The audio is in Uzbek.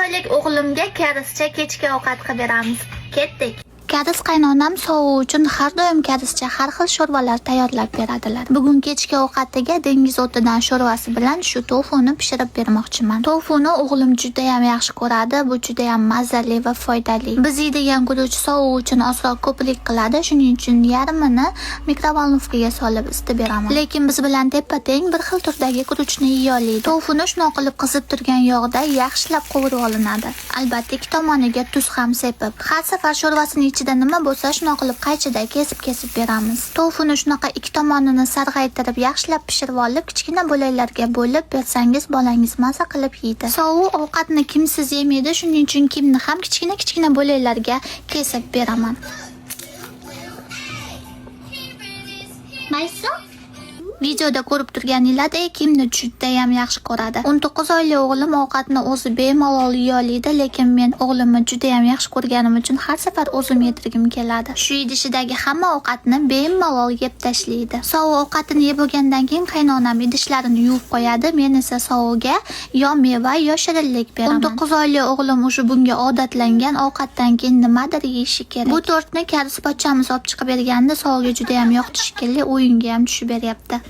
oylik o'g'limga karischa kechki ovqat qilib beramiz. Ketdik. Karis qaynonam sovuq uchun har doim karischa har xil sho'rvalar tayyorlab beradilar. Bugun kechki ovqatiga dengiz o'tidan sho'rvasi bilan shu tofuni pishirib bermoqchiman. Tofuni o'g'lim juda ham yaxshi ko'radi. Bu juda ham mazali va foydali. Biz yeydigan guruch sovuq uchun ozroq ko'plik qiladi. Shuning uchun yarmini mikrovalnovkaga solib isitib beraman. Lekin biz bilan teppa-teng bir xil turdagi guruchni yeya oladi. Tofuni shunaqa qilib qizib turgan yog'da yaxshilab qovurib olinadi. Albatta ikki tomoniga tuz ham sepib. Har safar sho'rvasini ichida nima bo'lsa shunaqa qilib qaychida kesib beramiz. Tofuni shunaqa ikki tomonini sarg'aytirib yaxshilab pishirib olib, kichkina bo'laklarga bo'lib bersangiz bolangiz maza qilib yeydi. Sovuq ovqatni kimsiz yemaydi, shuning uchun kimni ham kichkina bo'laklarga kesib beraman. Maysa? Videoda ko'rib turganinglardek kimni juda ham yaxshi ko'radi. 19 oyli o'g'lim ovqatni o'zi bemalol yeya oladi, lekin men o'g'limni juda ham yaxshi ko'rganim uchun har safar o'zim yedirgim keladi. Shu idishidagi hamma ovqatni bemalol yeb tashlaydi. Sovuq ovqatini yeb bo'lgandan keyin qaynonam idishlarini yuvib qo'yadi, men esa sovuqga yo meva yo shirinlik beraman. 19 oyli o'g'lim o'sha bunga odatlangan, ovqatdan keyin nimadir yeyishi kerak. Bu tortni karis pochchamiz olib chiqib berganda sovuqga juda ham yoqdi shekilli, o'yinga ham tushib beryapti.